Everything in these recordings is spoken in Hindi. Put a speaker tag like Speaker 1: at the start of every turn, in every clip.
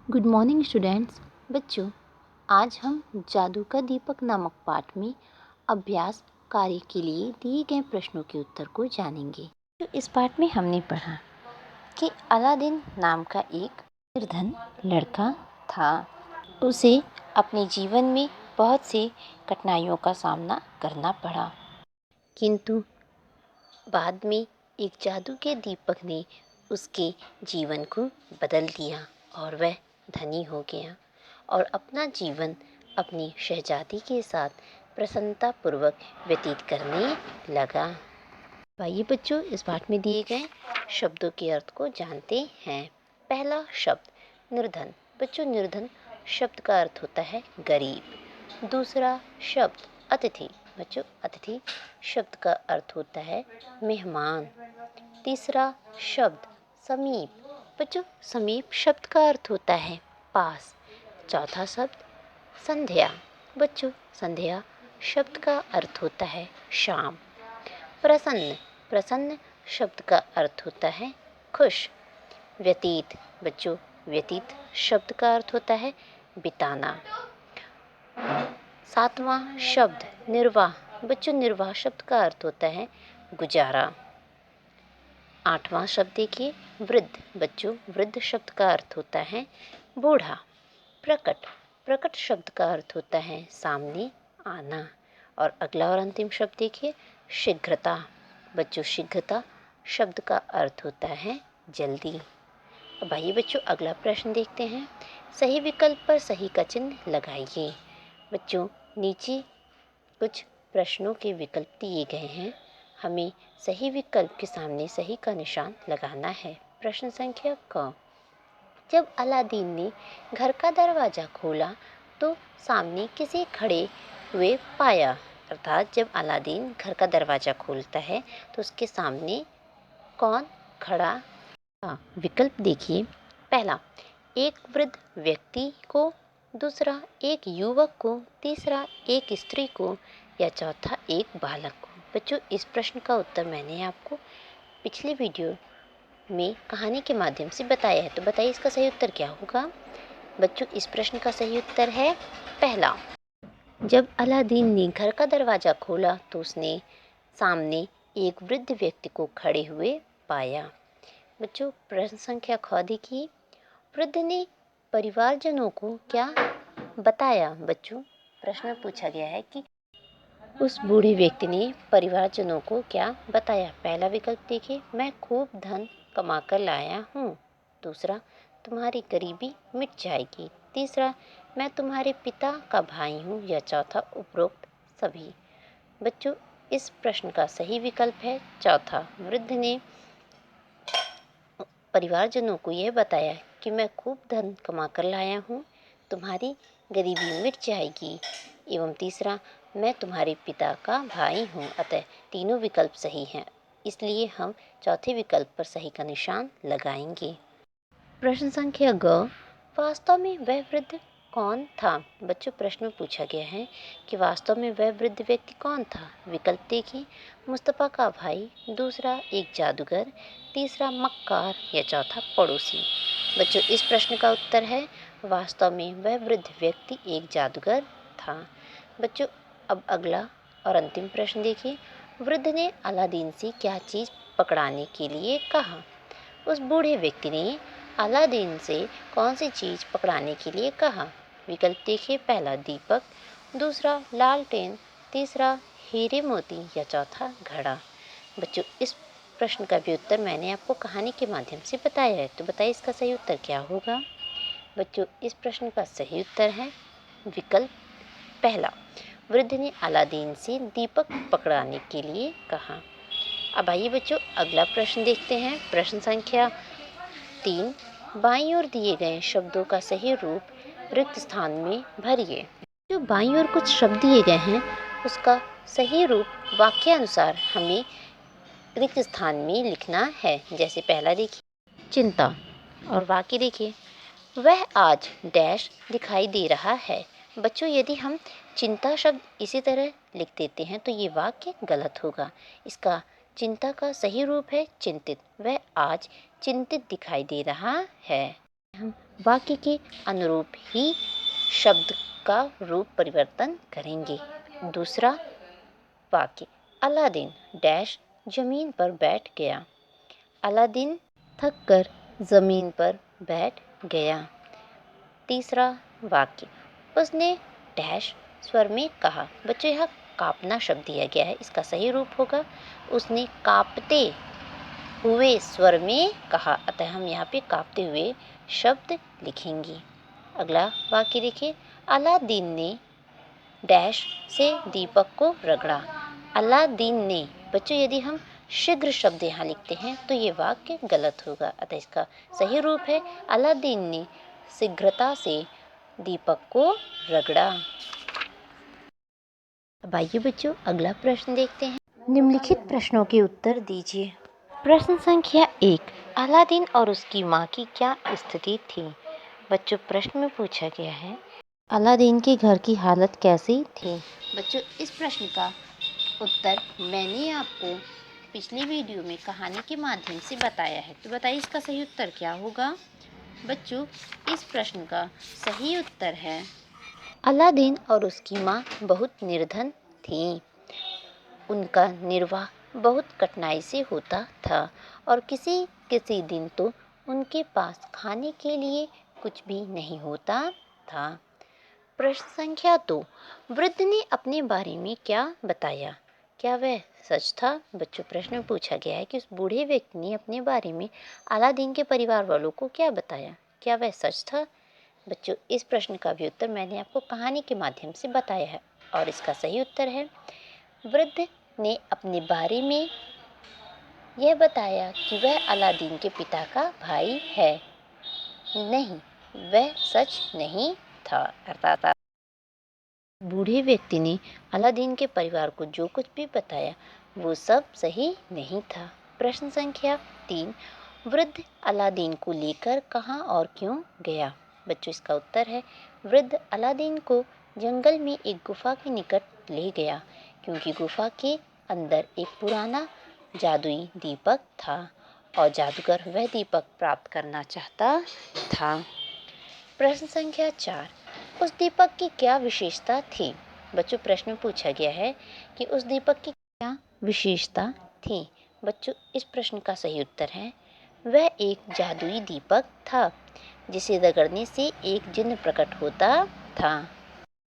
Speaker 1: Good morning students. बच्चों, आज हम जादू का दीपक नामक पाठ में अभ्यास कार्य के लिए दिए गए प्रश्नों के उत्तर को जानेंगे। तो इस पाठ में हमने पढ़ा कि अलादीन नाम का एक निर्धन लड़का था। उसे अपने जीवन में बहुत सी कठिनाइयों का सामना करना पड़ा, किंतु बाद में एक जादू के दीपक ने उसके जीवन को बदल दिया और वह धनी हो गया और अपना जीवन अपनी शहजादी के साथ प्रसन्नतापूर्वक व्यतीत करने लगा। आइए बच्चों, इस पाठ में दिए गए शब्दों के अर्थ को जानते हैं। पहला शब्द निर्धन। बच्चों, निर्धन शब्द का अर्थ होता है गरीब। दूसरा शब्द अतिथि। बच्चों, अतिथि शब्द का अर्थ होता है मेहमान। तीसरा शब्द समीप। बच्चों, समीप शब्द का अर्थ होता है पास। चौथा शब्द संध्या। बच्चों, संध्या शब्द का अर्थ होता है शाम। प्रसन्न। प्रसन्न शब्द का अर्थ होता है खुश। व्यतीत। बच्चों, व्यतीत शब्द का अर्थ होता है बिताना। सातवां शब्द निर्वाह। बच्चों, निर्वाह शब्द का अर्थ होता है गुजारा। आठवां शब्द देखिए, वृद्ध। बच्चों, वृद्ध शब्द का अर्थ होता है बूढ़ा। प्रकट। प्रकट शब्द का अर्थ होता है सामने आना। और अगला और अंतिम शब्द देखिए, शीघ्रता। बच्चों, शीघ्रता शब्द का अर्थ होता है जल्दी। अब आइए बच्चों, अगला प्रश्न देखते हैं। सही विकल्प पर सही का चिन्ह लगाइए। बच्चों, नीचे कुछ प्रश्नों के विकल्प दिए गए हैं। हमें सही विकल्प के सामने सही का निशान लगाना है। प्रश्न संख्या क। जब अलादीन ने घर का दरवाज़ा खोला तो सामने किसे खड़े हुए पाया। अर्थात जब अलादीन घर का दरवाज़ा खोलता है तो उसके सामने कौन खड़ा था। विकल्प देखिए। पहला, एक वृद्ध व्यक्ति को। दूसरा, एक युवक को। तीसरा, एक स्त्री को। या चौथा, एक बालक को। बच्चों, इस प्रश्न का उत्तर मैंने आपको पिछले वीडियो में कहानी के माध्यम से बताया है। तो बताइए इसका सही उत्तर क्या होगा। बच्चों, इस प्रश्न का सही उत्तर है पहला। जब अलादीन ने घर का दरवाज़ा खोला तो उसने सामने एक वृद्ध व्यक्ति को खड़े हुए पाया। बच्चों, प्रश्न संख्या ख देखिए। वृद्ध ने परिवारजनों को क्या बताया। बच्चों, प्रश्न पूछा गया है कि उस बूढ़े व्यक्ति ने परिवारजनों को क्या बताया। पहला विकल्प देखिए, मैं खूब धन कमा कर लाया हूँ। दूसरा, तुम्हारी गरीबी मिट जाएगी। तीसरा, मैं तुम्हारे पिता का भाई हूँ। या चौथा, उपरोक्त सभी। बच्चों, इस प्रश्न का सही विकल्प है चौथा। वृद्ध ने परिवारजनों को यह बताया कि मैं खूब धन कमा कर लाया हूँ, तुम्हारी गरीबी मिट जाएगी। एवं तीसरा, मैं तुम्हारे पिता का भाई हूँ। अतः तीनों विकल्प सही हैं, इसलिए हम चौथे विकल्प पर सही का निशान लगाएंगे। प्रश्न संख्या ग। वास्तव में वह वृद्ध कौन था। बच्चों, प्रश्न में पूछा गया है कि वास्तव में वह वृद्ध व्यक्ति कौन था। विकल्प देखिए। मुस्तफ़ा का भाई। दूसरा, एक जादूगर। तीसरा, मक्कार। या चौथा, पड़ोसी। बच्चों, इस प्रश्न का उत्तर है वास्तव में वह वृद्ध व्यक्ति एक जादूगर था। बच्चों, अब अगला और अंतिम प्रश्न देखिए। वृद्ध ने अलादीन से क्या चीज़ पकड़ाने के लिए कहा। उस बूढ़े व्यक्ति ने अलादीन से कौन सी चीज़ पकड़ाने के लिए कहा। विकल्प देखिए। पहला, दीपक। दूसरा, लालटेन। तीसरा, हीरे मोती। या चौथा, घड़ा। बच्चों, इस प्रश्न का भी उत्तर मैंने आपको कहानी के माध्यम से बताया है। तो बताइए इसका सही उत्तर क्या होगा। बच्चों, इस प्रश्न का सही उत्तर है विकल्प पहला। वृद्ध ने अलादीन से दीपक पकड़ाने के लिए कहा। अब आइए बच्चों, अगला प्रश्न देखते हैं। प्रश्न संख्या 3। बाईं ओर दिए गए शब्दों का सही रूप रिक्त स्थान में भरिए। जो बाईं ओर कुछ शब्द दिए गए हैं उसका सही रूप वाक्यानुसार हमें रिक्त स्थान में लिखना है। जैसे पहला देखिए, चिंता। और वाक्य देखिए, वह आज डैश दिखाई दे रहा है। बच्चों, यदि हम चिंता शब्द इसी तरह लिख देते हैं तो ये वाक्य गलत होगा। इसका चिंता का सही रूप है चिंतित। वह आज चिंतित दिखाई दे रहा है। हम वाक्य के अनुरूप ही शब्द का रूप परिवर्तन करेंगे। दूसरा वाक्य, अलादीन डैश जमीन पर बैठ गया। अलादीन थक कर जमीन पर बैठ गया। तीसरा वाक्य, उसने डैश स्वर में कहा। बच्चों यहाँ कांपना शब्द दिया गया है, इसका सही रूप होगा उसने कांपते हुए स्वर में कहा, अतः हम यहाँ पे कांपते हुए शब्द लिखेंगे। अगला वाक्य देखिए, अलादीन ने डैश से दीपक को रगड़ा। अलादीन ने, बच्चों यदि हम शीघ्र शब्द यहाँ लिखते हैं तो ये वाक्य गलत होगा, अतः इसका सही रूप है अलादीन ने शीघ्रता से दीपक को रगड़ा। अब आइए बच्चों अगला प्रश्न देखते हैं। निम्नलिखित प्रश्नों के उत्तर दीजिए। प्रश्न संख्या 1, अलादीन और उसकी माँ की क्या स्थिति थी। बच्चों प्रश्न में पूछा गया है अलादीन के घर की हालत कैसी थी। बच्चों इस प्रश्न का उत्तर मैंने आपको पिछली वीडियो में कहानी के माध्यम से बताया है, तो बताइए इसका सही उत्तर क्या होगा। बच्चों इस प्रश्न का सही उत्तर है अलादीन और उसकी माँ बहुत निर्धन थीं। उनका निर्वाह बहुत कठिनाई से होता था और किसी किसी दिन तो उनके पास खाने के लिए कुछ भी नहीं होता था। प्रश्न संख्या 2, वृद्ध ने अपने बारे में क्या बताया। क्या वह सच था। बच्चों प्रश्न में पूछा गया है कि उस बूढ़े व्यक्ति ने अपने बारे में अलादीन के परिवार वालों को क्या बताया, क्या वह सच था। बच्चों इस प्रश्न का भी उत्तर मैंने आपको कहानी के माध्यम से बताया है और इसका सही उत्तर है वृद्ध ने अपने बारे में यह बताया कि वह अलादीन के पिता का भाई है। नहीं, वह सच नहीं था। अर्थात बूढ़े व्यक्ति ने अलादीन के परिवार को जो कुछ भी बताया वो सब सही नहीं था। प्रश्न संख्या 3, वृद्ध अलादीन को लेकर कहाँ और क्यों गया। बच्चों इसका उत्तर है वृद्ध अलादीन को जंगल में एक गुफा के निकट ले गया क्योंकि गुफा के अंदर एक पुराना जादुई दीपक था और जादूगर वह दीपक प्राप्त करना चाहता था। प्रश्न संख्या 4, उस दीपक की क्या विशेषता थी। बच्चों प्रश्न में पूछा गया है कि उस दीपक की क्या विशेषता थी। बच्चों इस प्रश्न का सही उत्तर है वह एक जादुई दीपक था जिसे रगड़ने से एक जिन्न प्रकट होता था।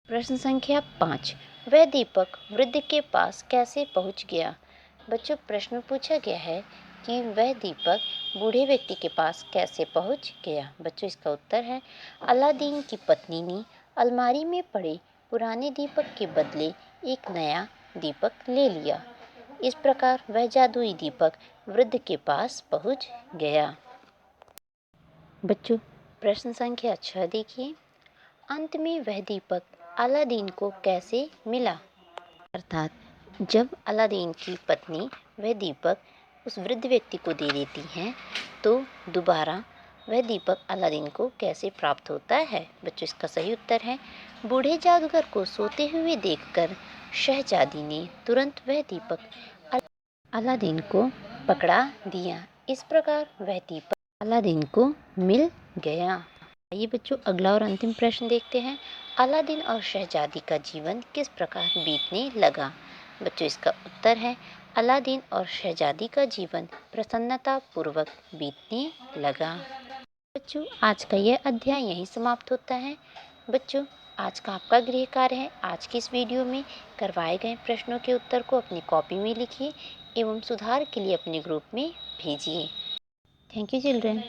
Speaker 1: प्रश्न संख्या 5, वह दीपक वृद्ध के पास कैसे पहुंच गया। बच्चों प्रश्न में पूछा गया है कि वह दीपक बूढ़े व्यक्ति के पास कैसे पहुंच गया। बच्चों इसका उत्तर है अलादीन की पत्नी ने अलमारी में पड़े पुराने दीपक के बदले एक नया दीपक ले लिया। इस प्रकार वह जादुई दीपक वृद्ध के पास पहुंच गया। बच्चों प्रश्न संख्या 6 देखिए, अंत में वह दीपक अलादीन को कैसे मिला। अर्थात जब अलादीन की पत्नी वह दीपक उस वृद्ध व्यक्ति को दे देती हैं तो दोबारा वह दीपक अलादीन को कैसे प्राप्त होता है। बच्चों इसका सही उत्तर है बूढ़े जादूगर को सोते हुए देखकर शहजादी ने तुरंत वह दीपक अलादीन को पकड़ा दिया। इस प्रकार वह दीपक अलादीन को मिल गया। आइए बच्चों अगला और अंतिम प्रश्न देखते हैं, अलादीन और शहजादी का जीवन किस प्रकार बीतने लगा। बच्चों इसका उत्तर है अलादीन और शहजादी का जीवन प्रसन्नता पूर्वक बीतने लगा। बच्चों आज का यह अध्याय यहीं समाप्त होता है। बच्चों आज का आपका गृह कार्य है, आज की इस वीडियो में करवाए गए प्रश्नों के उत्तर को अपनी कॉपी में लिखिए एवं सुधार के लिए अपने ग्रुप में भेजिए। Thank you children.